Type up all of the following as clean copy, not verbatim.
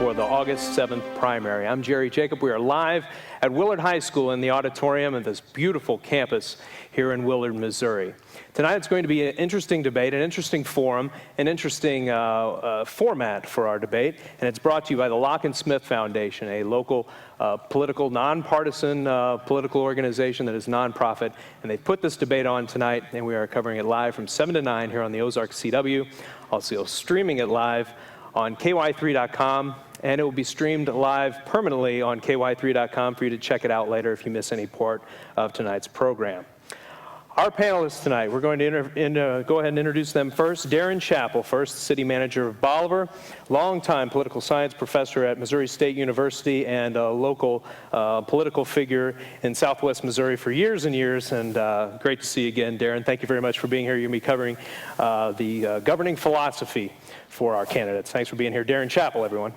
for the August 7th primary. I'm Jerry Jacob. We are live at Willard High School in the auditorium of this beautiful campus here in Willard, Missouri. Tonight it's going to be an interesting debate, an interesting forum, an interesting format for our debate, and it's brought to you by the Locke and Smith Foundation, a local political, nonpartisan political organization that is nonprofit, and they've put this debate on tonight, and we are covering it live from 7 to 9 here on the Ozark CW, also streaming it live on ky3.com, and it will be streamed live permanently on ky3.com for you to check it out later if you miss any part of tonight's program. Our panelists tonight, we're going to go ahead and introduce them first. Darren Chappell, first City Manager of Bolivar, longtime political science professor at Missouri State University and a local political figure in Southwest Missouri for years and years. And great to see you again, Darren. Thank you very much for being here. You're going to be covering the governing philosophy for our candidates. Thanks for being here. Darren Chappell, everyone.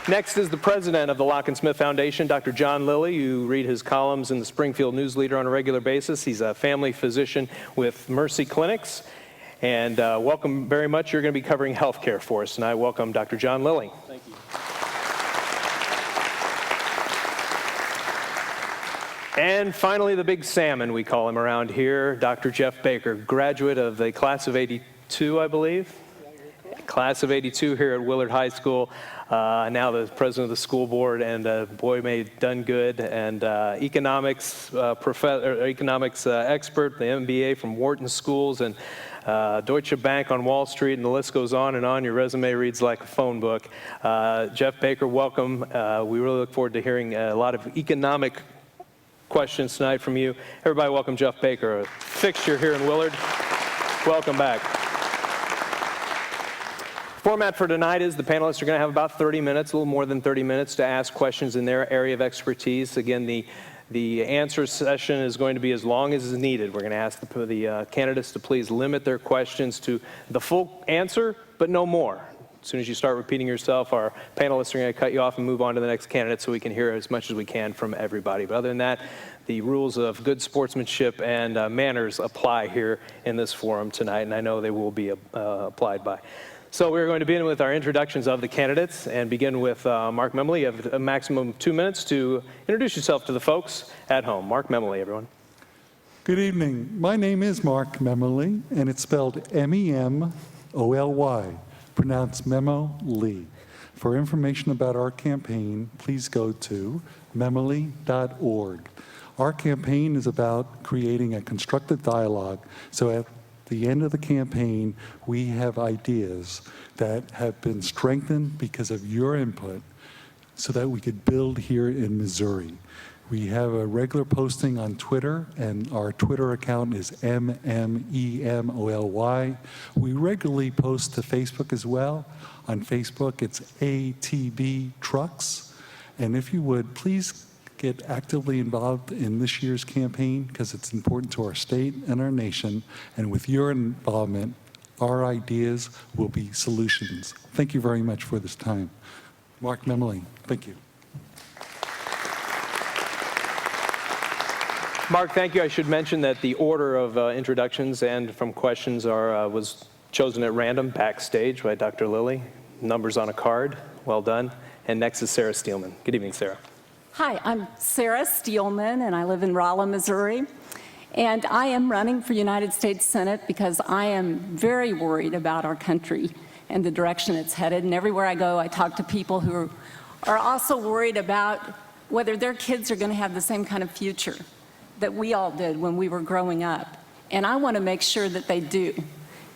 Next is the president of the Locke and Smith Foundation, Dr. John Lilly. You read his columns in the Springfield News Leader on a regular basis. He's a family physician with Mercy Clinics. And welcome very much. You're going to be covering health care for us. And I welcome Dr. John Lilly. Thank you. And finally, the big salmon, we call him around here, Dr. Jeff Baker, graduate of the class of 82, I believe. Class of 82 here at Willard High School, now the president of the school board, and boy, may done good, and economics expert, the MBA from Wharton Schools, and Deutsche Bank on Wall Street, and the list goes on and on. Your resume reads like a phone book. Jeff Baker, welcome. We really look forward to hearing a lot of economic questions tonight from you. Everybody welcome Jeff Baker, a fixture here in Willard. Welcome back. Format for tonight is the panelists are going to have about 30 minutes, a little more than 30 minutes to ask questions in their area of expertise. Again, the answer session is going to be as long as is needed. We're going to ask the candidates to please limit their questions to the full answer, but no more. As soon as you start repeating yourself, our panelists are going to cut you off and move on to the next candidate so we can hear as much as we can from everybody. But other than that, the rules of good sportsmanship and manners apply here in this forum tonight, and I know they will be applied by. So we're going to begin with our introductions of the candidates and begin with Mark Memley. You have a maximum of 2 minutes to introduce yourself to the folks at home. Mark Memley, everyone. Good evening. My name is Mark Memley, and it's spelled M-E-M-O-L-Y, pronounced Memo-Lee. For information about our campaign, please go to memley.org. Our campaign is about creating a constructive dialogue, so at the end of the campaign, we have ideas that have been strengthened because of your input so that we could build here in Missouri. We have a regular posting on Twitter, and our Twitter account is MMEMOLY. We regularly post to Facebook as well. On Facebook, it's ATB Trucks. And if you would, please get actively involved in this year's campaign because it's important to our state and our nation. And with your involvement, our ideas will be solutions. Thank you very much for this time. Mark Memley, thank you. Mark, thank you. I should mention that the order of introductions and from questions was chosen at random backstage by Dr. Lilly. Numbers on a card. Well done. And next is Sarah Steelman. Good evening, Sarah. Hi, I'm Sarah Steelman, and I live in Rolla, Missouri. And I am running for United States Senate because I am very worried about our country and the direction it's headed. And everywhere I go, I talk to people who are also worried about whether their kids are going to have the same kind of future that we all did when we were growing up. And I want to make sure that they do.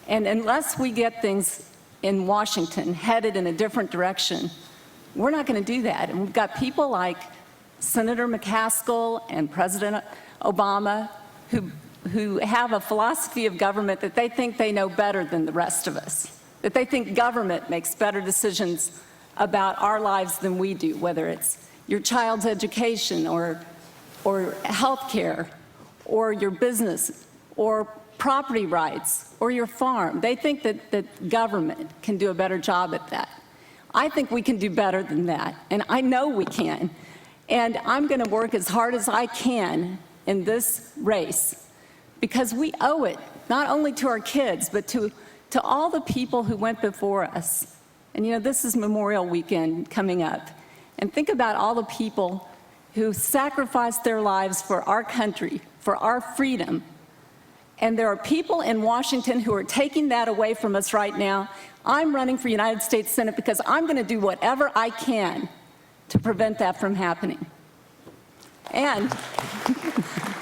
And unless we get things in Washington headed in a different direction, we're not going to do that. And we've got people like Senator McCaskill and President Obama who have a philosophy of government that they think they know better than the rest of us, that they think government makes better decisions about our lives than we do, whether it's your child's education or health care or your business or property rights or your farm. They think that government can do a better job at that. I think we can do better than that, and I know we can. And I'm going to work as hard as I can in this race because we owe it not only to our kids, but to to all the people who went before us. And you know, this is Memorial Weekend coming up. And think about all the people who sacrificed their lives for our country, for our freedom. And there are people in Washington who are taking that away from us right now. I'm running for United States Senate because I'm going to do whatever I can to prevent that from happening. And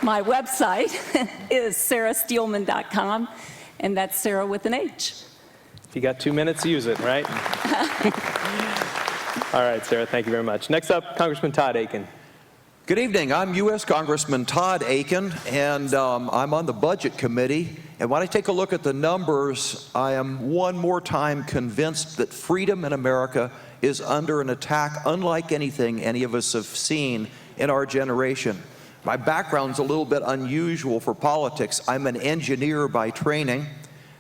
my website is sarahsteelman.com, and that's Sarah with an H. You got 2 minutes to use it, right? All right, Sarah, thank you very much. Next up, Congressman Todd Akin. Good evening. I'm U.S. Congressman Todd Akin, and I'm on the Budget Committee. And when I take a look at the numbers, I am one more time convinced that freedom in America is under an attack unlike anything any of us have seen in our generation. My background's a little bit unusual for politics. I'm an engineer by training.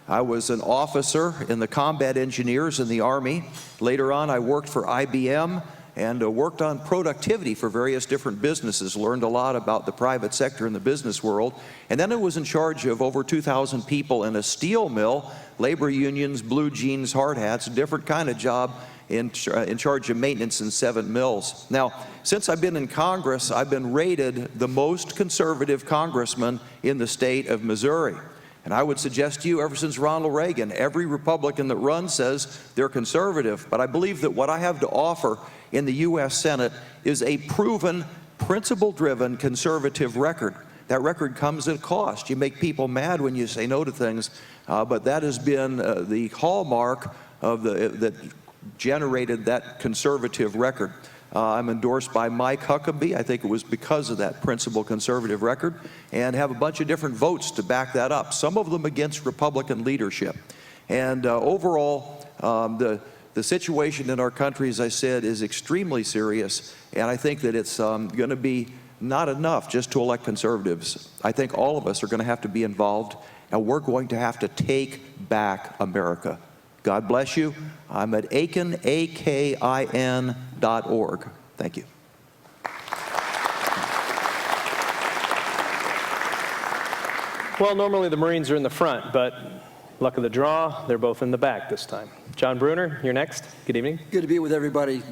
I was an officer in the combat engineers in the Army. Later on, I worked for IBM and worked on productivity for various different businesses, learned a lot about the private sector and the business world. And then I was in charge of over 2,000 people in a steel mill, labor unions, blue jeans, hard hats, a different kind of job, in charge of maintenance in 7 mills. Now, since I've been in Congress, I've been rated the most conservative congressman in the state of Missouri. And I would suggest to you, ever since Ronald Reagan, every Republican that runs says they're conservative. But I believe that what I have to offer in the U.S. Senate is a proven, principle-driven conservative record. That record comes at a cost. You make people mad when you say no to things, but that has been the hallmark of that generated that conservative record. I'm endorsed by Mike Huckabee. I think it was because of that principled conservative record, and have a bunch of different votes to back that up, some of them against Republican leadership. And overall, the situation in our country, as I said, is extremely serious, and I think that it's going to be not enough just to elect conservatives. I think all of us are going to have to be involved, and we're going to have to take back America. God bless you. I'm at Akin, AKIN.org. Thank you. Well, normally the Marines are in the front, but luck of the draw, they're both in the back this time. John Bruner, you're next. Good evening. Good to be with everybody.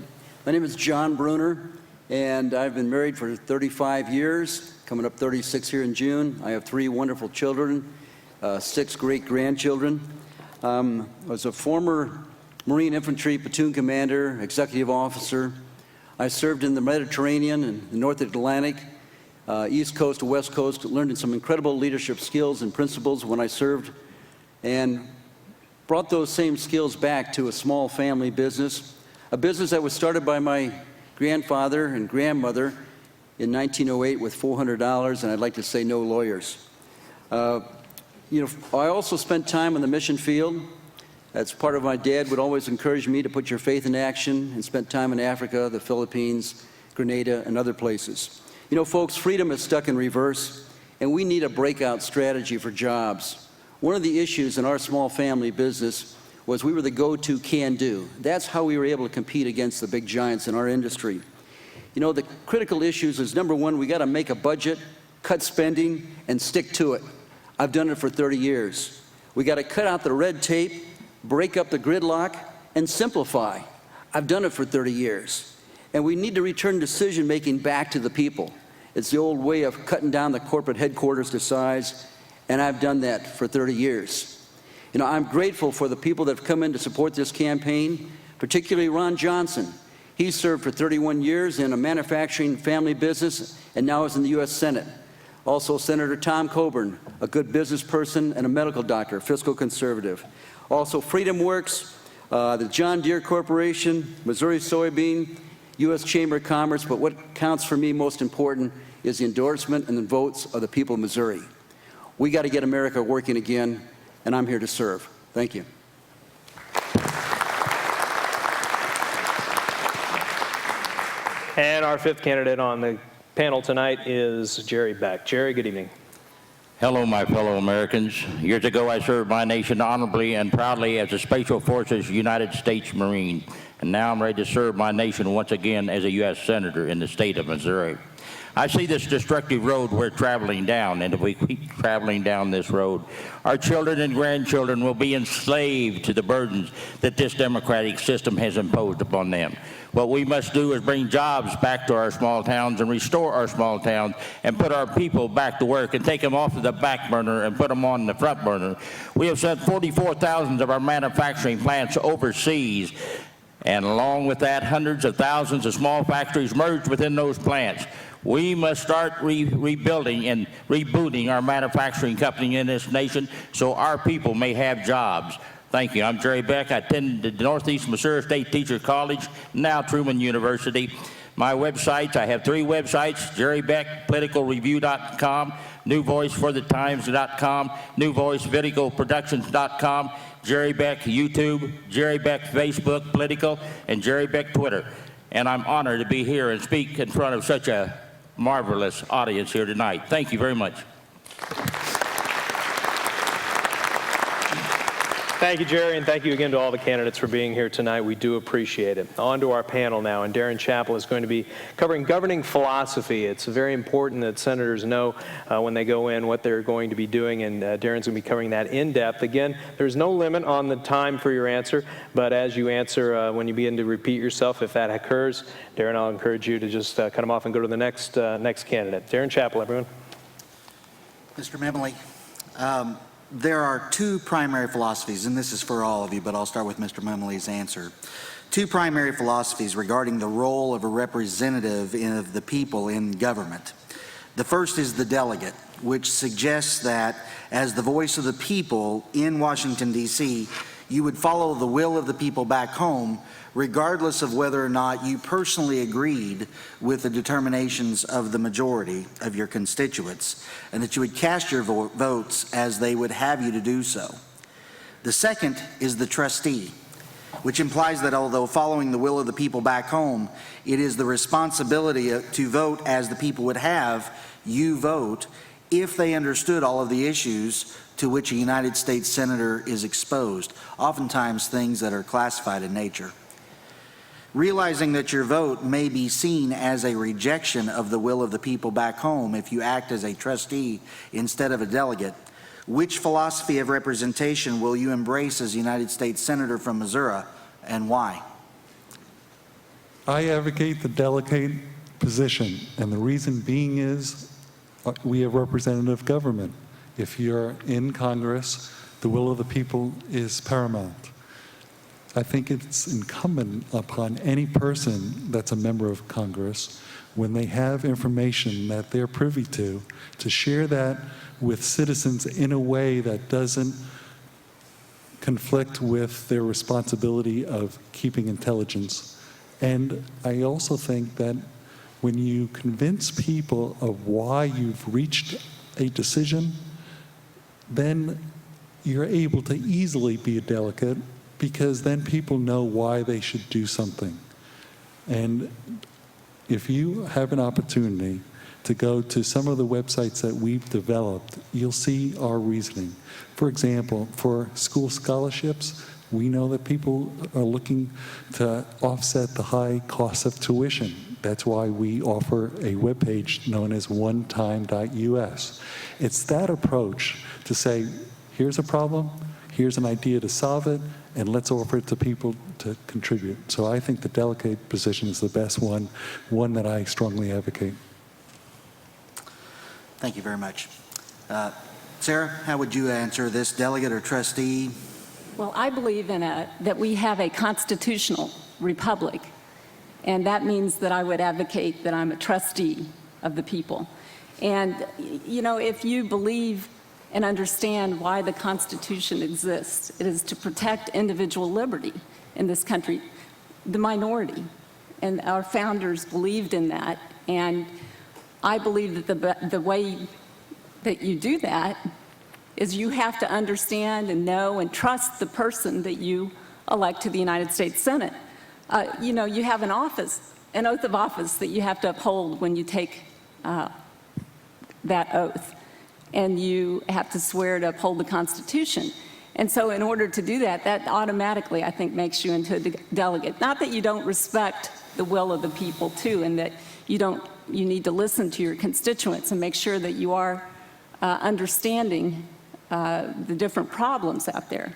My name is John Bruner, and I've been married for 35 years, coming up 36 here in June. I have 3 wonderful children, 6 great-grandchildren. I was a former Marine Infantry platoon commander, executive officer. I served in the Mediterranean and the North Atlantic, East Coast to West Coast, learned some incredible leadership skills and principles when I served, and brought those same skills back to a small family business, a business that was started by my grandfather and grandmother in 1908 with $400, and I'd like to say no lawyers. You know, I also spent time on the mission field. As part of my dad would always encourage me to put your faith in action, and spent time in Africa, the Philippines, Grenada, and other places. You know, folks, freedom is stuck in reverse, and we need a breakout strategy for jobs. One of the issues in our small family business was we were the go-to can-do. That's how we were able to compete against the big giants in our industry. You know, the critical issues is, number one, we got to make a budget, cut spending, and stick to it. I've done it for 30 years. We got to cut out the red tape, break up the gridlock, and simplify. I've done it for 30 years. And we need to return decision-making back to the people. It's the old way of cutting down the corporate headquarters to size, and I've done that for 30 years. You know, I'm grateful for the people that have come in to support this campaign, particularly Ron Johnson. He served for 31 years in a manufacturing family business and now is in the U.S. Senate. Also, Senator Tom Coburn, a good business person and a medical doctor, fiscal conservative. Also, Freedom Works, the John Deere Corporation, Missouri Soybean, U.S. Chamber of Commerce, but what counts for me most important is the endorsement and the votes of the people of Missouri. We got to get America working again, and I'm here to serve. Thank you. And our 5th candidate on the panel tonight is Jerry Beck. Jerry, good evening. Hello, my fellow Americans. Years ago, I served my nation honorably and proudly as a Special Forces United States Marine. and now I'm ready to serve my nation once again as a U.S. Senator in the state of Missouri. I see this destructive road we're traveling down, and if we keep traveling down this road, our children and grandchildren will be enslaved to the burdens that this democratic system has imposed upon them. What we must do is bring jobs back to our small towns and restore our small towns and put our people back to work and take them off of the back burner and put them on the front burner. We have sent 44,000 of our manufacturing plants overseas, and along with that, hundreds of thousands of small factories merged within those plants. We must start rebuilding and rebooting our manufacturing company in this nation so our people may have jobs. Thank you. I'm Jerry Beck. I attended the Northeast Missouri State Teachers College, now Truman University. My websites, I have 3 websites: JerryBeckPoliticalReview.com, NewVoiceForTheTimes.com, NewVoiceVideoProductions.com, Jerry Beck YouTube, Jerry Beck Facebook Political, and Jerry Beck Twitter. And I'm honored to be here and speak in front of such a marvelous audience here tonight. Thank you very much. Thank you, Jerry, and thank you again to all the candidates for being here tonight. We do appreciate it. On to our panel now, and Darren Chappell is going to be covering governing philosophy. It's very important that senators know when they go in what they're going to be doing, and Darren's going to be covering that in depth. Again, there's no limit on the time for your answer, but as you answer, when you begin to repeat yourself, if that occurs, Darren, I'll encourage you to just cut them off and go to the next candidate. Darren Chappell, everyone. Mr. Memley, there are 2 primary philosophies, and this is for all of you, but I'll start with Mr. Memley's answer. 2 primary philosophies regarding the role of a representative of the people in government. The first is the delegate, which suggests that as the voice of the people in Washington, D.C., you would follow the will of the people back home, regardless of whether or not you personally agreed with the determinations of the majority of your constituents, and that you would cast your votes as they would have you to do so. The second is the trustee, which implies that although following the will of the people back home, it is the responsibility to vote as the people would have you vote if they understood all of the issues to which a United States Senator is exposed, oftentimes things that are classified in nature. Realizing that your vote may be seen as a rejection of the will of the people back home if you act as a trustee instead of a delegate, which philosophy of representation will you embrace as a United States Senator from Missouri, and why? I advocate the delegate position, and the reason being is we have representative government. If you're in Congress, the will of the people is paramount. I think it's incumbent upon any person that's a member of Congress, when they have information that they're privy to share that with citizens in a way that doesn't conflict with their responsibility of keeping intelligence. And I also think that when you convince people of why you've reached a decision, then you're able to easily be a delegate, because then people know why they should do something. And if you have an opportunity to go to some of the websites that we've developed, you'll see our reasoning. For example, for school scholarships, we know that people are looking to offset the high cost of tuition. That's why we offer a webpage known as onetime.us. It's that approach to say, here's a problem, here's an idea to solve it, and let's offer it to people to contribute. So I think the delegate position is the best one that I strongly advocate. Thank you very much. Sarah, how would you answer this, delegate or trustee? Well, I believe that we have a constitutional republic, and that means that I would advocate that I'm a trustee of the people. And, you know, if you believe and understand why the Constitution exists, it is to protect individual liberty in this country, the minority. And our founders believed in that. And I believe that the way that you do that is you have to understand and know and trust the person that you elect to the United States Senate. You know, you have an oath of office that you have to uphold when you take that oath. And you have to swear to uphold the Constitution. And so in order to do that, that automatically, I think, makes you into a delegate. Not that you don't respect the will of the people, too, and that you need to listen to your constituents and make sure that you are understanding the different problems out there.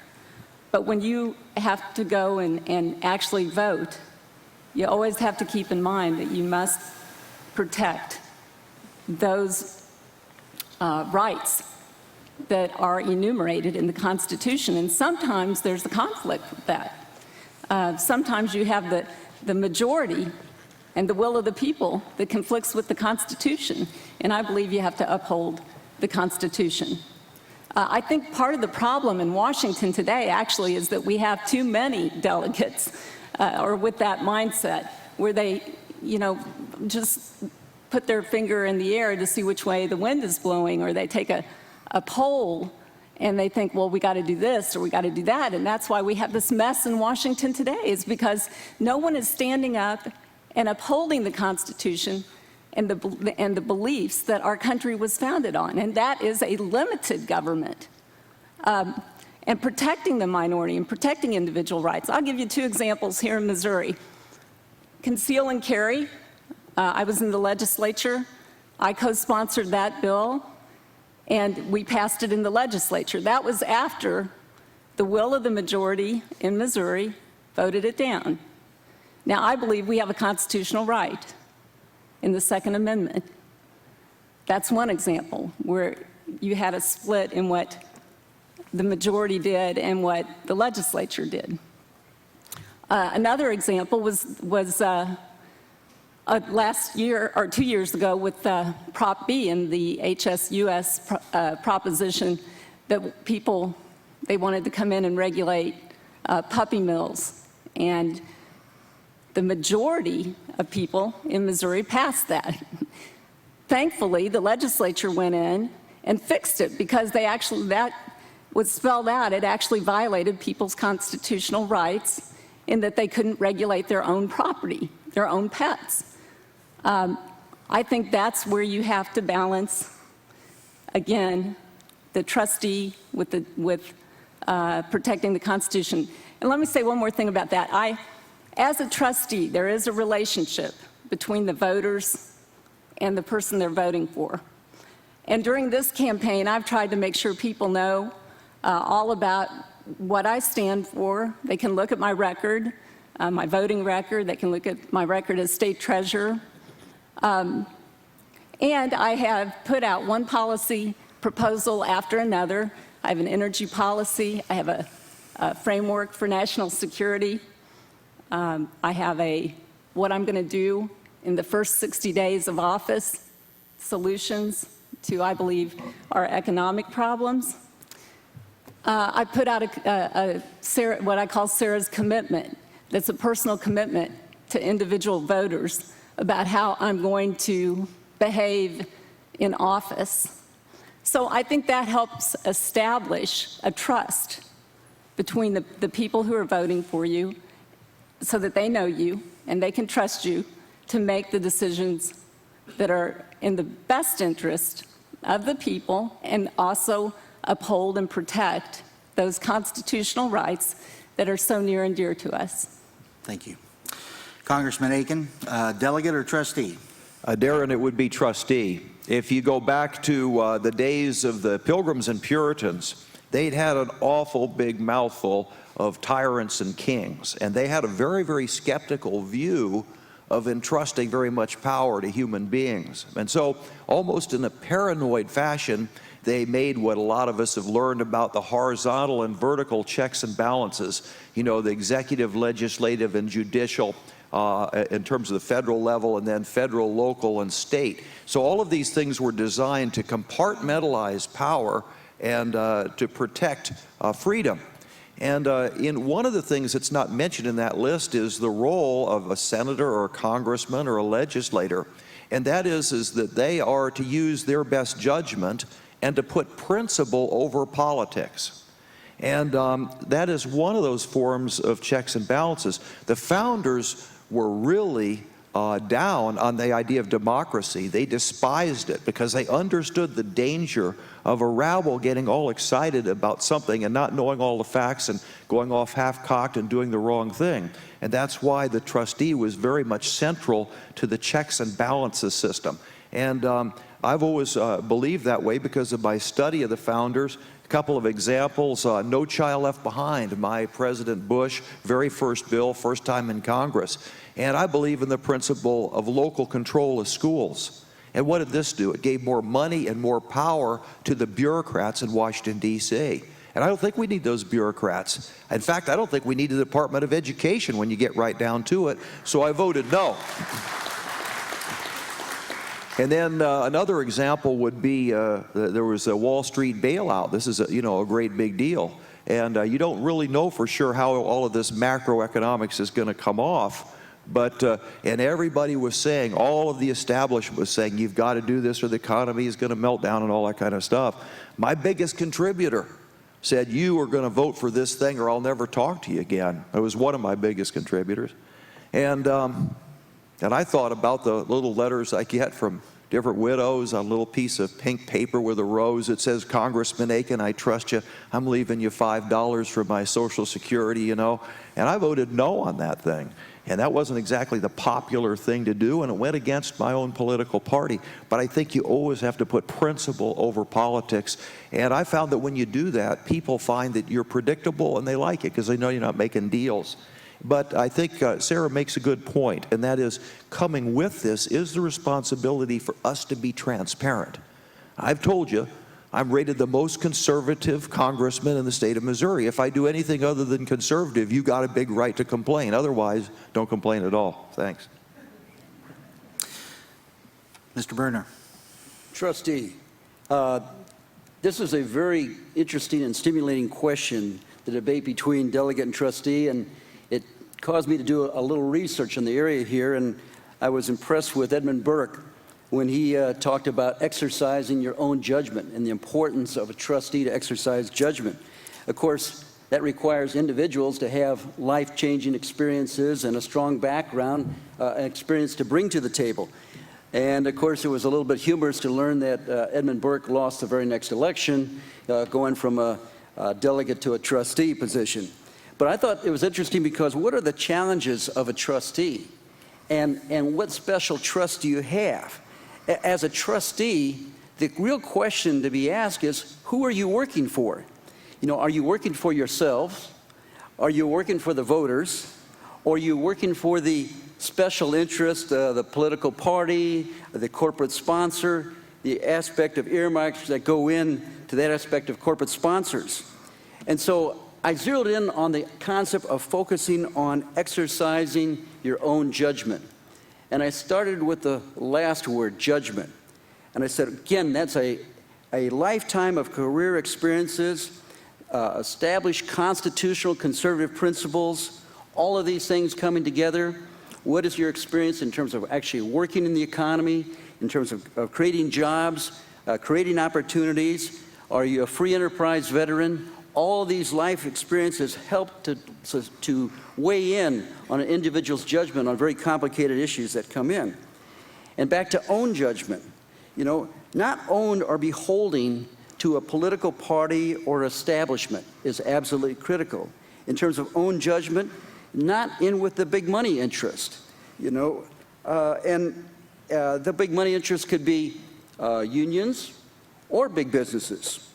But when you have to go and actually vote, you always have to keep in mind that you must protect those rights that are enumerated in the Constitution. And sometimes there's a conflict with that. Sometimes you have the majority and the will of the people that conflicts with the Constitution. And I believe you have to uphold the Constitution. I think part of the problem in Washington today actually is that we have too many delegates or with that mindset where they, just put their finger in the air to see which way the wind is blowing, or they take a poll and they think, well, we got to do this or we got to do that. And that's why we have this mess in Washington today, is because no one is standing up and upholding the Constitution and the beliefs that our country was founded on, and that is a limited government, and protecting the minority and protecting individual rights. I'll give you two examples here in Missouri. Conceal and carry. I was in the legislature. I co-sponsored that bill, and we passed it in the legislature. That was after the will of the majority in Missouri voted it down. Now, I believe we have a constitutional right in the Second Amendment. That's one example where you had a split in what the majority did and what the legislature did. Another example was last year or 2 years ago with Prop B and the HSUS proposition that they wanted to come in and regulate puppy mills. And the majority of people in Missouri passed that. Thankfully, the legislature went in and fixed it, because that was spelled out. It actually violated people's constitutional rights in that they couldn't regulate their own property, their own pets. I think that's where you have to balance, again, the trustee with protecting the Constitution. And let me say one more thing about that. As a trustee, there is a relationship between the voters and the person they're voting for. And during this campaign, I've tried to make sure people know all about what I stand for. They can look at my record, my voting record. They can look at my record as state treasurer. And I have put out one policy proposal after another. I have an energy policy. I have a framework for national security. I have what I'm going to do in the first 60 days of office, solutions to, I believe, our economic problems. I put out what I call Sarah's commitment. That's a personal commitment to individual voters about how I'm going to behave in office. So I think that helps establish a trust between the people who are voting for you, so that they know you and they can trust you to make the decisions that are in the best interest of the people, and also uphold and protect those constitutional rights that are so near and dear to us. Thank you. Congressman Aiken, delegate or trustee? Darren, it would be trustee. If you go back to the days of the Pilgrims and Puritans, they'd had an awful big mouthful of tyrants and kings, and they had a very, very skeptical view of entrusting very much power to human beings. And so, almost in a paranoid fashion, they made what a lot of us have learned about the horizontal and vertical checks and balances, the executive, legislative, and judicial in terms of the federal level, and then federal, local, and state. So all of these things were designed to compartmentalize power and to protect freedom. And in one of the things that's not mentioned in that list is the role of a senator or a congressman or a legislator. And that is that they are to use their best judgment and to put principle over politics. And that is one of those forms of checks and balances. The founders were really down on the idea of democracy. They despised it because they understood the danger of a rabble getting all excited about something and not knowing all the facts and going off half-cocked and doing the wrong thing. And that's why the trustee was very much central to the checks and balances system. And I've always believed that way because of my study of the founders. A couple of examples, No Child Left Behind, my President Bush, very first bill, first time in Congress. And I believe in the principle of local control of schools. And what did this do? It gave more money and more power to the bureaucrats in Washington, D.C. And I don't think we need those bureaucrats. In fact, I don't think we need the Department of Education when you get right down to it. So I voted no. And then another example would be there was a Wall Street bailout. This is a great big deal. And you don't really know for sure how all of this macroeconomics is going to come off. But, and everybody was saying, all of the establishment was saying, you've got to do this or the economy is going to melt down and all that kind of stuff. My biggest contributor said, you are going to vote for this thing or I'll never talk to you again. It was one of my biggest contributors. And I thought about the little letters I get from different widows on a little piece of pink paper with a rose. It says, Congressman Aiken, I trust you. I'm leaving you $5 for my Social Security, And I voted no on that thing. And that wasn't exactly the popular thing to do, and it went against my own political party. But I think you always have to put principle over politics. And I found that when you do that, people find that you're predictable and they like it because they know you're not making deals. But I think Sarah makes a good point, and that is coming with this is the responsibility for us to be transparent. I've told you, I'm rated the most conservative congressman in the state of Missouri. If I do anything other than conservative, you got a big right to complain. Otherwise, don't complain at all. Thanks. Mr. Bruner. Trustee, this is a very interesting and stimulating question, the debate between delegate and trustee, and it caused me to do a little research in the area here, and I was impressed with Edmund Burke when he talked about exercising your own judgment and the importance of a trustee to exercise judgment. Of course, that requires individuals to have life-changing experiences and a strong background experience to bring to the table. And of course, it was a little bit humorous to learn that Edmund Burke lost the very next election, going from a delegate to a trustee position. But I thought it was interesting because what are the challenges of a trustee? And what special trust do you have? As a trustee, the real question to be asked is, who are you working for? Are you working for yourselves? Are you working for the voters? Or are you working for the special interest, the political party, the corporate sponsor, the aspect of earmarks that go in to that aspect of corporate sponsors? And so I zeroed in on the concept of focusing on exercising your own judgment. And I started with the last word, judgment. And I said, again, that's a lifetime of career experiences, established constitutional conservative principles, all of these things coming together. What is your experience in terms of actually working in the economy, in terms of creating jobs, creating opportunities? Are you a free enterprise veteran? All of these life experiences help to weigh in on an individual's judgment on very complicated issues that come in. And back to own judgment, not owned or beholding to a political party or establishment is absolutely critical. In terms of own judgment, not in with the big money interest, and the big money interest could be unions or big businesses.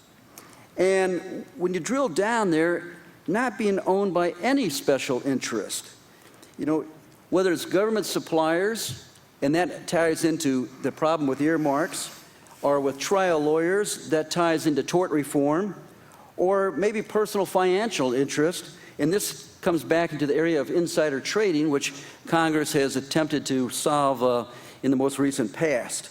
And when you drill down there, not being owned by any special interest, whether it's government suppliers, and that ties into the problem with earmarks, or with trial lawyers, that ties into tort reform, or maybe personal financial interest, and this comes back into the area of insider trading, which Congress has attempted to solve in the most recent past.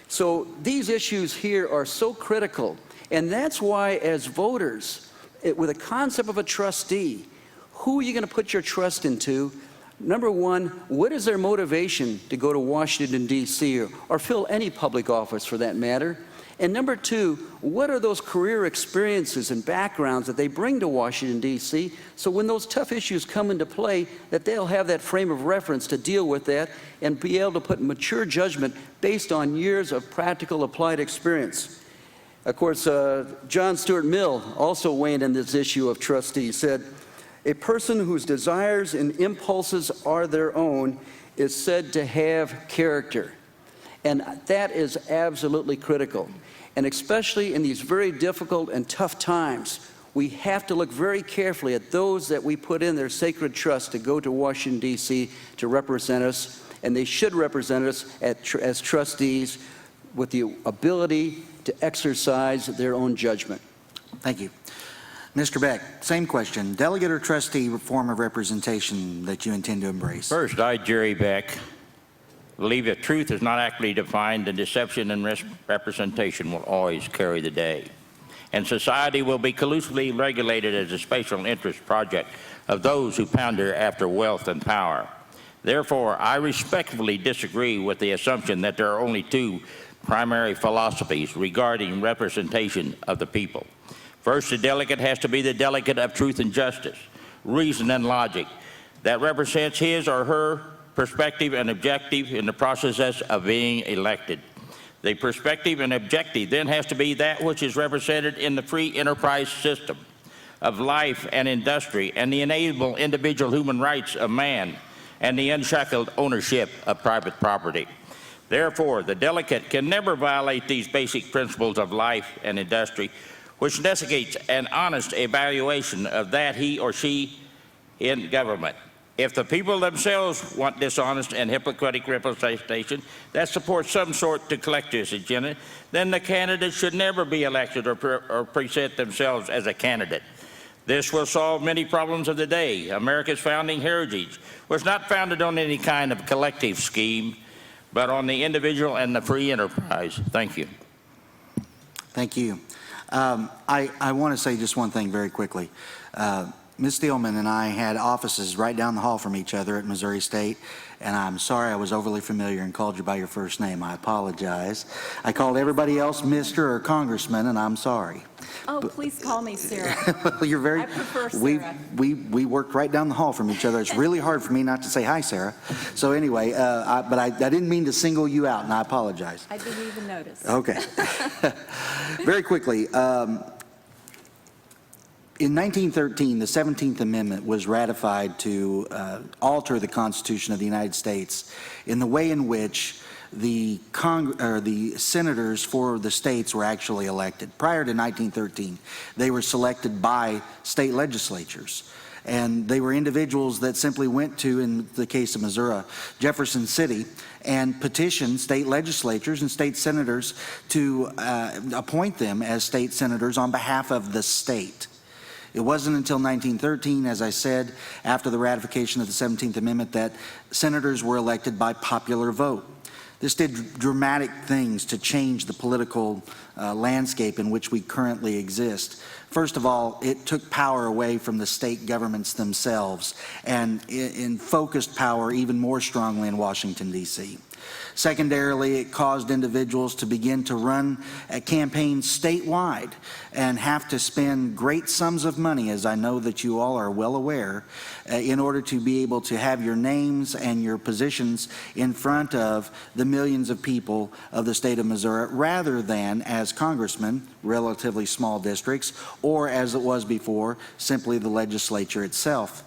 So these issues here are so critical. And that's why, as voters, with a concept of a trustee, who are you going to put your trust into? Number one, what is their motivation to go to Washington, D.C., or fill any public office for that matter? And number two, what are those career experiences and backgrounds that they bring to Washington, D.C., so when those tough issues come into play, that they'll have that frame of reference to deal with that and be able to put mature judgment based on years of practical applied experience. Of course, John Stuart Mill also weighed in this issue of trustee. He said, "A person whose desires and impulses are their own is said to have character." And that is absolutely critical. And especially in these very difficult and tough times, we have to look very carefully at those that we put in their sacred trust to go to Washington, D.C. to represent us. And they should represent us as trustees with the ability to exercise their own judgment. Thank you. Mr. Beck, same question. Delegate or trustee form of representation that you intend to embrace? First, I, Jerry Beck, believe if truth is not accurately defined, then deception and misrepresentation will always carry the day. And society will be collusively regulated as a special interest project of those who pounder after wealth and power. Therefore, I respectfully disagree with the assumption that there are only two primary philosophies regarding representation of the people. First, the delegate has to be the delegate of truth and justice, reason and logic, that represents his or her perspective and objective in the process of being elected. The perspective and objective then has to be that which is represented in the free enterprise system of life and industry and the enable individual human rights of man and the unshackled ownership of private property. Therefore, the delegate can never violate these basic principles of life and industry, which necessitates an honest evaluation of that he or she in government. If the people themselves want dishonest and hypocritical representation that supports some sort to collect this agenda, then the candidate should never be elected or present themselves as a candidate. This will solve many problems of the day. America's founding heritage was not founded on any kind of collective scheme, but on the individual and the free enterprise. Thank you. Thank you. I want to say just one thing very quickly. Ms. Steelman and I had offices right down the hall from each other at Missouri State, and I'm sorry I was overly familiar and called you by your first name. I apologize. I called everybody else Mr. or Congressman, and I'm sorry. Oh, please call me Sarah. You're very. I prefer Sarah. We worked right down the hall from each other. It's really hard for me not to say hi, Sarah. So anyway, but I didn't mean to single you out, and I apologize. I didn't even notice. Okay. Very quickly. In 1913, the 17th Amendment was ratified to alter the Constitution of the United States in the way in which the senators for the states were actually elected. Prior to 1913, they were selected by state legislatures. And they were individuals that simply went to, in the case of Missouri, Jefferson City, and petitioned state legislatures and state senators to appoint them as state senators on behalf of the state. It wasn't until 1913, as I said, after the ratification of the 17th Amendment, that senators were elected by popular vote. This did dramatic things to change the political landscape in which we currently exist. First of all, it took power away from the state governments themselves and focused power even more strongly in Washington, D.C. Secondarily, it caused individuals to begin to run campaigns statewide and have to spend great sums of money, as I know that you all are well aware, in order to be able to have your names and your positions in front of the millions of people of the state of Missouri, rather than as congressmen, relatively small districts, or as it was before, simply the legislature itself.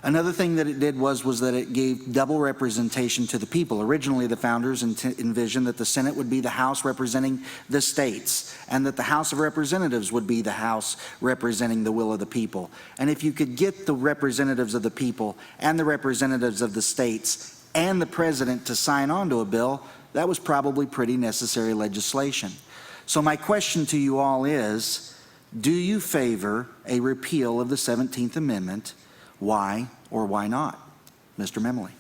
Another thing that it did was that it gave double representation to the people. Originally, the founders envisioned that the Senate would be the House representing the states, and that the House of Representatives would be the House representing the will of the people. And if you could get the representatives of the people and the representatives of the states and the president to sign on to a bill, that was probably pretty necessary legislation. So my question to you all is, do you favor a repeal of the 17th Amendment? Why or why not? Mr. Memley.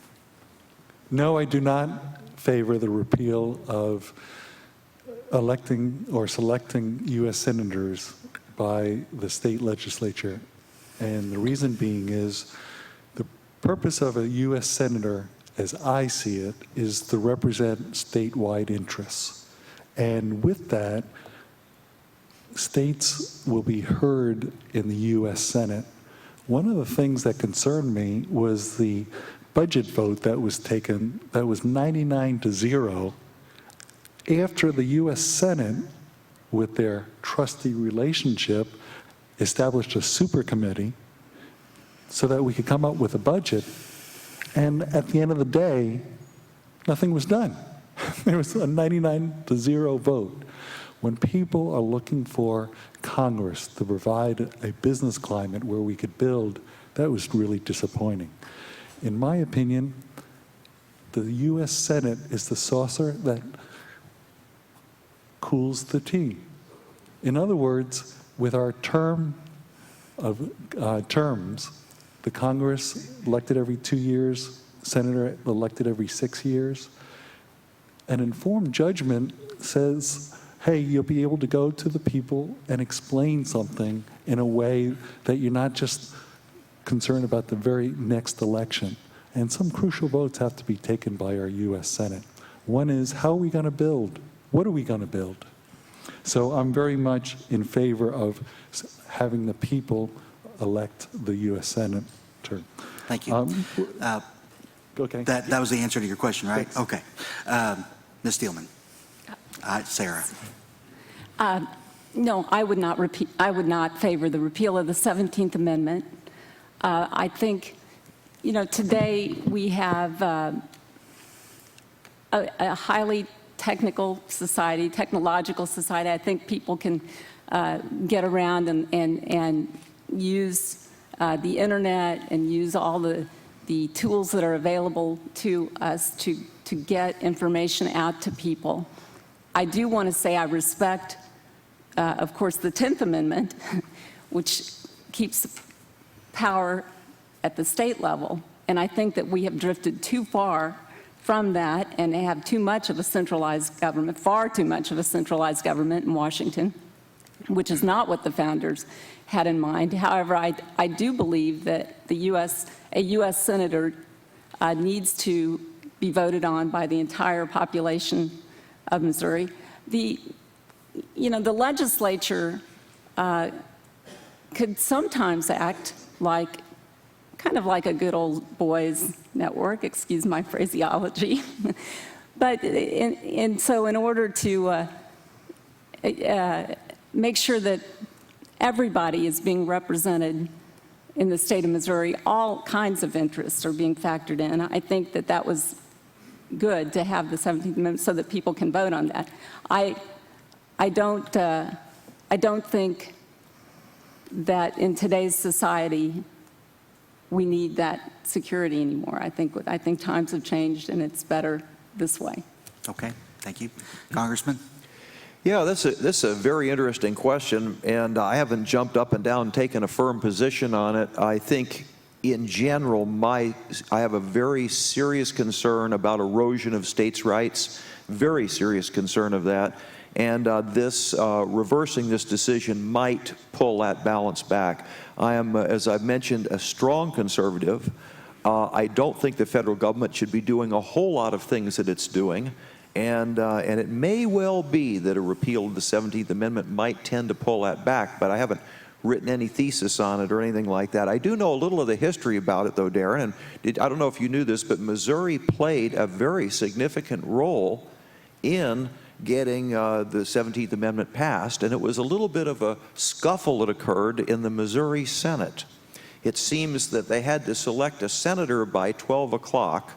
No, I do not favor the repeal of electing or selecting U.S. senators by the state legislature. And the reason being is the purpose of a U.S. senator, as I see it, is to represent statewide interests. And with that, states will be heard in the U.S. Senate. One of the things that concerned me was the budget vote that was taken, that was 99-0, after the U.S. Senate, with their trusty relationship, established a super committee so that we could come up with a budget. And at the end of the day, nothing was done. There was a 99-0 vote. When people are looking for Congress to provide a business climate where we could build, that was really disappointing. In my opinion, the U.S. Senate is the saucer that cools the tea. In other words, with our term of terms, the Congress elected every 2 years, Senator elected every 6 years, an informed judgment says, hey, you'll be able to go to the people and explain something in a way that you're not just concerned about the very next election. And some crucial votes have to be taken by our U.S. Senate. One is, how are we going to build? What are we going to build? So I'm very much in favor of having the people elect the U.S. Senator. Thank you. Okay. That was the answer to your question, right? Yes. Okay. Ms. Steelman. Sarah. No, I would not favor the repeal of the 17th Amendment. I think, today we have a highly technological society. I think people can get around and use the internet and use all the tools that are available to us to get information out to people. I do want to say I respect, of course, the 10th Amendment, which keeps power at the state level. And I think that we have drifted too far from that and have too much of a centralized government, far too much of a centralized government in Washington, which is not what the founders had in mind. However, I do believe that a U.S. senator needs to be voted on by the entire population of Missouri. The legislature could sometimes act kind of like a good old boys network, excuse my phraseology. But so in order to make sure that everybody is being represented in the state of Missouri, all kinds of interests are being factored in. I think that was good to have the 17th Amendment so that people can vote on that. I don't think that in today's society we need that security anymore. I think times have changed and it's better this way. Okay, thank you. Congressman? Yeah, this is a very interesting question, and I haven't jumped up and down and taken a firm position on it. I think in general, I have a very serious concern about erosion of states' rights, very serious concern of that. And reversing this decision might pull that balance back. I am, as I've mentioned, a strong conservative. I don't think the federal government should be doing a whole lot of things that it's doing. And it may well be that a repeal of the 17th Amendment might tend to pull that back, but I haven't written any thesis on it or anything like that. I do know a little of the history about it, though, Darren, and I don't know if you knew this, but Missouri played a very significant role in getting the 17th Amendment passed, and it was a little bit of a scuffle that occurred in the Missouri Senate. It seems that they had to select a senator by 12 o'clock,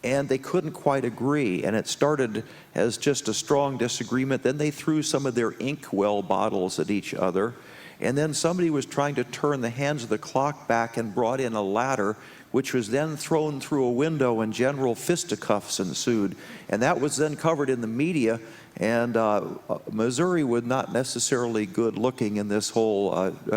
and they couldn't quite agree, and it started as just a strong disagreement. Then they threw some of their inkwell bottles at each other, and then somebody was trying to turn the hands of the clock back and brought in a ladder, which was then thrown through a window, and general fisticuffs ensued. And that was then covered in the media, and Missouri was not necessarily good looking in this whole,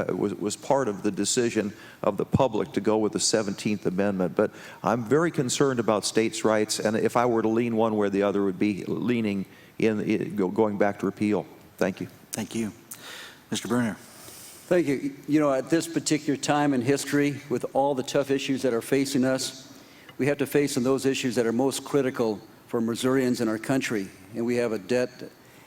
was part of the decision of the public to go with the 17th Amendment. But I'm very concerned about states' rights, and if I were to lean one way or the other, would be leaning going back to repeal. Thank you. Thank you. Mr. Bruner. Thank you. At this particular time in history, with all the tough issues that are facing us, we have to face on those issues that are most critical for Missourians in our country. And we have a debt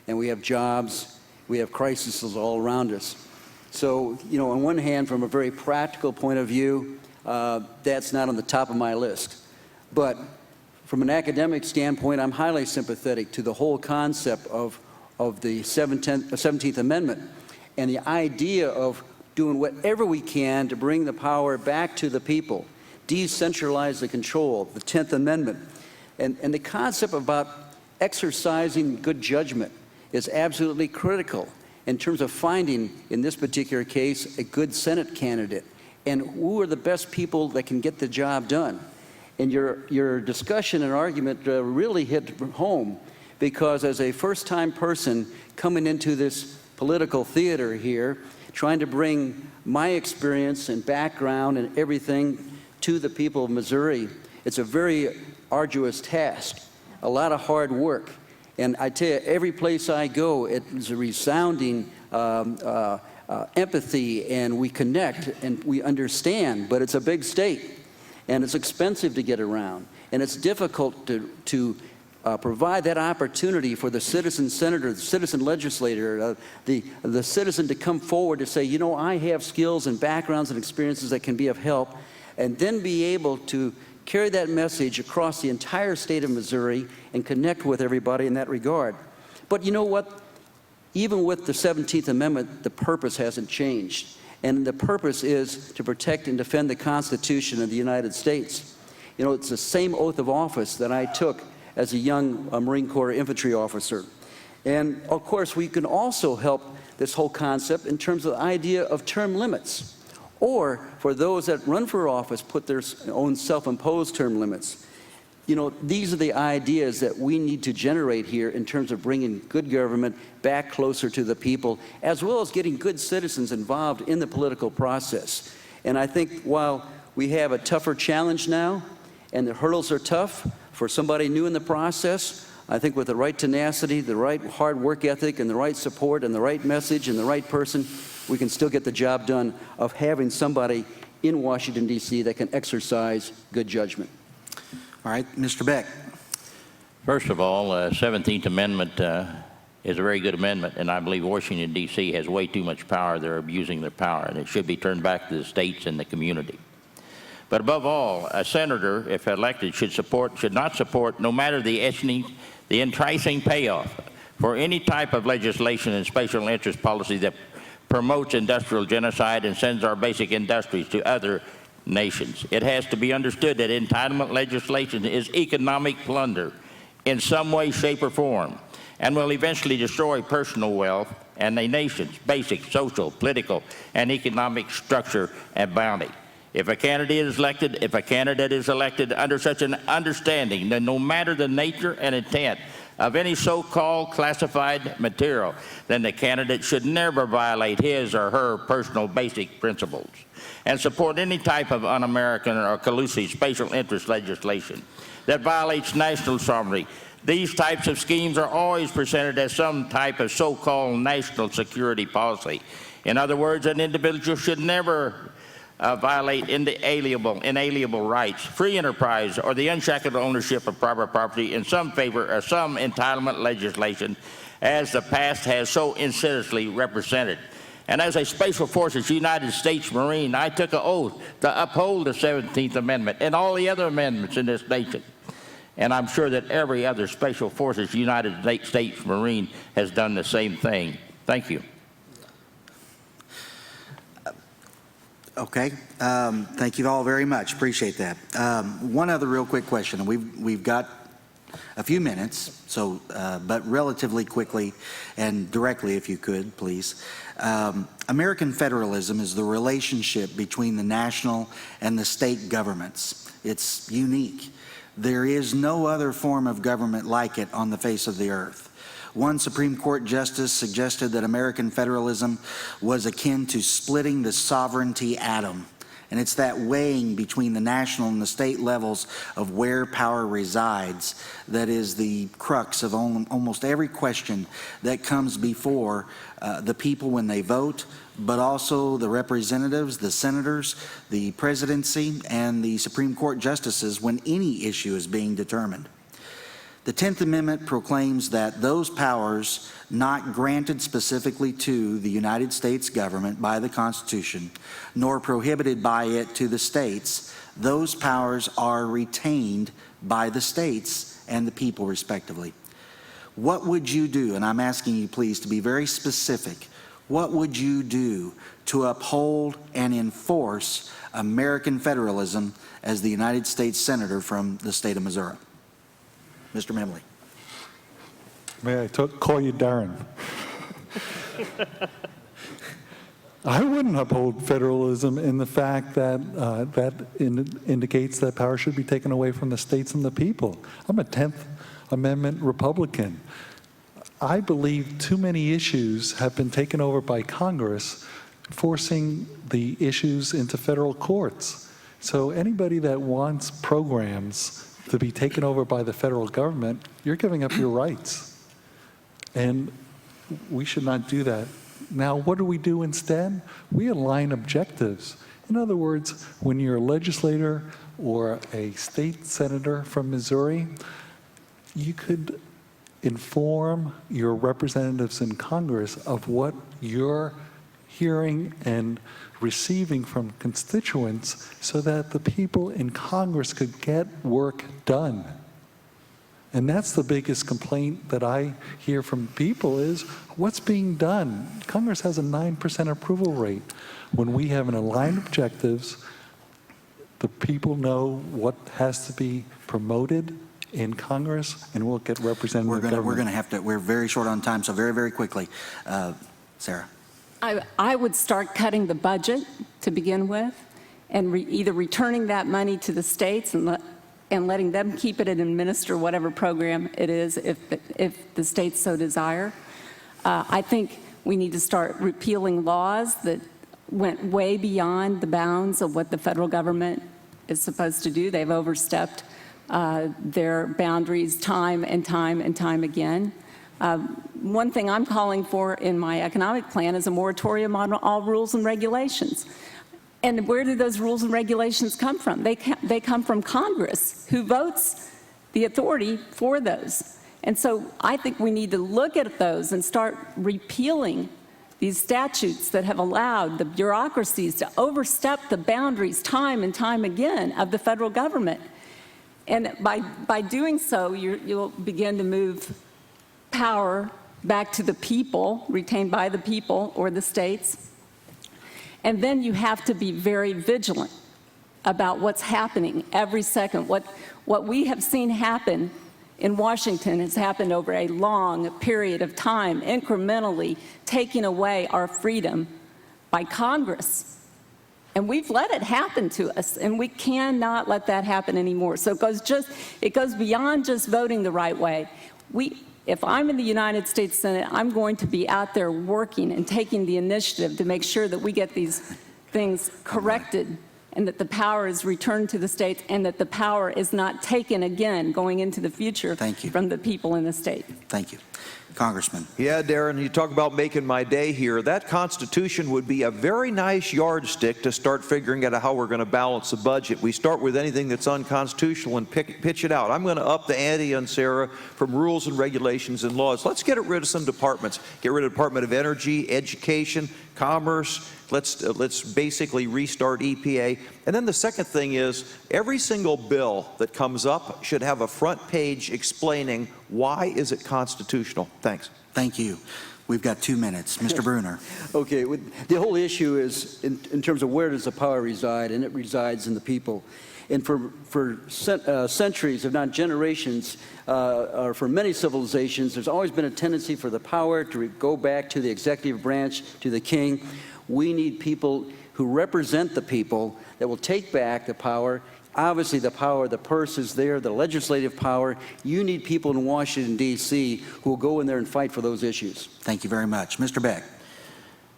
and we have jobs, we have crises all around us. So, you know, on one hand, from a very practical point of view, that's not on the top of my list. But from an academic standpoint, I'm highly sympathetic to the whole concept of the 17th Amendment and the idea of doing whatever we can to bring the power back to the people, decentralize the control, the 10th Amendment. And the concept about exercising good judgment is absolutely critical in terms of finding, in this particular case, a good Senate candidate and who are the best people that can get the job done. And your discussion and argument really hit home, because as a first-time person coming into this political theater here, trying to bring my experience and background and everything to the people of Missouri, it's a very arduous task, a lot of hard work. And I tell you, every place I go, it's a resounding empathy, and we connect and we understand, but it's a big state, and it's expensive to get around, and it's difficult to provide that opportunity for the citizen senator, the citizen legislator, the citizen to come forward to say, you know, I have skills and backgrounds and experiences that can be of help, and then be able to carry that message across the entire state of Missouri and connect with everybody in that regard. But you know what? Even with the 17th Amendment, the purpose hasn't changed. And the purpose is to protect and defend the Constitution of the United States. You know, it's the same oath of office that I took as a young Marine Corps infantry officer. And of course, we can also help this whole concept in terms of the idea of term limits, or for those that run for office, put their own self-imposed term limits. You know, these are the ideas that we need to generate here in terms of bringing good government back closer to the people, as well as getting good citizens involved in the political process. And I think while we have a tougher challenge now, and the hurdles are tough for somebody new in the process, I think with the right tenacity, the right hard work ethic, and the right support, and the right message, and the right person, we can still get the job done of having somebody in Washington, D.C. that can exercise good judgment. All right, Mr. Beck. First of all, 17th Amendment is a very good amendment, and I believe Washington, D.C. has way too much power. They're abusing their power, and it should be turned back to the states and the community. But above all, a senator, if elected, should not support, no matter the enticing payoff for any type of legislation and special interest policy that promotes industrial genocide and sends our basic industries to other nations. It has to be understood that entitlement legislation is economic plunder in some way, shape, or form, and will eventually destroy personal wealth and a nation's basic social, political, and economic structure and bounty. If a candidate is elected under such an understanding, then no matter the nature and intent of any so-called classified material, then the candidate should never violate his or her personal basic principles and support any type of un-American or collusive special interest legislation that violates national sovereignty. These types of schemes are always presented as some type of so-called national security policy. In other words, an individual should never violate inalienable rights, free enterprise, or the unshackled ownership of private property in some favor of some entitlement legislation, as the past has so insidiously represented. And as a Special Forces United States Marine, I took an oath to uphold the 17th Amendment and all the other amendments in this nation. And I'm sure that every other Special Forces United States Marine has done the same thing. Thank you. Okay, thank you all very much. Appreciate that. One other real quick question. We've got a few minutes, so but relatively quickly and directly, if you could, please. American federalism is the relationship between the national and the state governments. It's unique. There is no other form of government like it on the face of the earth. One Supreme Court justice suggested that American federalism was akin to splitting the sovereignty atom. And it's that weighing between the national and the state levels of where power resides that is the crux of almost every question that comes before the people when they vote, but also the representatives, the senators, the presidency, and the Supreme Court justices when any issue is being determined. The 10th Amendment proclaims that those powers not granted specifically to the United States government by the Constitution, nor prohibited by it to the states, those powers are retained by the states and the people respectively. What would you do, and I'm asking you please to be very specific, what would you do to uphold and enforce American federalism as the United States Senator from the state of Missouri? Mr. Memley. May I call you Darren? I wouldn't uphold federalism in the fact that indicates that power should be taken away from the states and the people. I'm a 10th Amendment Republican. I believe too many issues have been taken over by Congress, forcing the issues into federal courts. So anybody that wants programs to be taken over by the federal government, you're giving up your rights. And we should not do that. Now, what do we do instead? We align objectives. In other words, when you're a legislator or a state senator from Missouri, you could inform your representatives in Congress of what you're hearing and receiving from constituents so that the people in Congress could get work done. And that's the biggest complaint that I hear from people is, what's being done? Congress has a 9% approval rate. When we have an aligned objectives, the people know what has to be promoted in Congress, and we'll get representative government. We're going to have to, we're very short on time, so very, very quickly. Sarah. I would start cutting the budget to begin with, and either returning that money to the states and letting them keep it and administer whatever program it is if the states so desire. I think we need to start repealing laws that went way beyond the bounds of what the federal government is supposed to do. They've overstepped their boundaries time and time and time again. One thing I'm calling for in my economic plan is a moratorium on all rules and regulations. And where do those rules and regulations come from? They come from Congress, who votes the authority for those. And so I think we need to look at those and start repealing these statutes that have allowed the bureaucracies to overstep the boundaries time and time again of the federal government. And by doing so, you'll begin to move power back to the people, retained by the people or the states. And then you have to be very vigilant about what's happening every second. What we have seen happen in Washington has happened over a long period of time, incrementally taking away our freedom by Congress. And we've let it happen to us, and we cannot let that happen anymore. So it goes beyond just voting the right way. If I'm in the United States Senate, I'm going to be out there working and taking the initiative to make sure that we get these things corrected and that the power is returned to the states and that the power is not taken again going into the future from the people in the state. Thank you. Congressman. Yeah, Darren, you talk about making my day here. That Constitution would be a very nice yardstick to start figuring out how we're going to balance the budget. We start with anything that's unconstitutional and pitch it out. I'm going to up the ante on Sarah from rules and regulations and laws. Let's get rid of some departments. Get rid of the Department of Energy, Education, Commerce. Let's basically restart EPA. And then the second thing is, every single bill that comes up should have a front page explaining why is it constitutional. Thanks. Thank you. We've got 2 minutes. Mr. Bruner. Okay, the whole issue is in terms of where does the power reside, and it resides in the people. And for centuries, if not generations, or for many civilizations, there's always been a tendency for the power to go back to the executive branch, to the king. We need people who represent the people that will take back the power. Obviously, the power of the purse is there, the legislative power. You need people in Washington, D.C. who will go in there and fight for those issues. Thank you very much. Mr. Beck.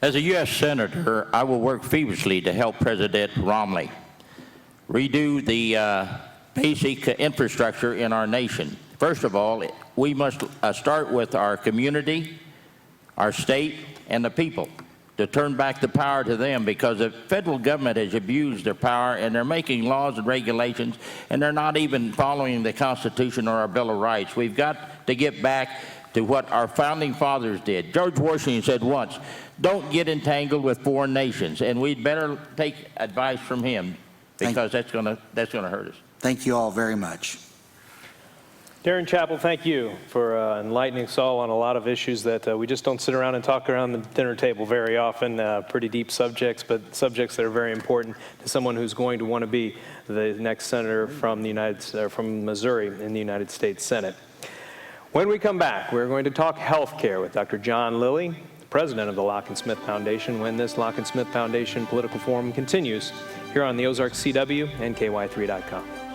As a U.S. Senator, I will work feverishly to help President Romney redo the basic infrastructure in our nation. First of all, we must start with our community, our state, and the people. to turn back the power to them, because the federal government has abused their power, and they're making laws and regulations, and they're not even following the Constitution or our Bill of Rights. We've got to get back to what our founding fathers did. George Washington said once, don't get entangled with foreign nations, and we'd better take advice from him, because that's gonna hurt us. Thank you all very much. Darren Chappell, thank you for enlightening us all on a lot of issues that we just don't sit around and talk around the dinner table very often. Pretty deep subjects, but subjects that are very important to someone who's going to want to be the next senator from from Missouri in the United States Senate. When we come back, we're going to talk health care with Dr. John Lilly, president of the Lock and Smith Foundation, when this Lock and Smith Foundation Political Forum continues here on the Ozark CW and KY3.com.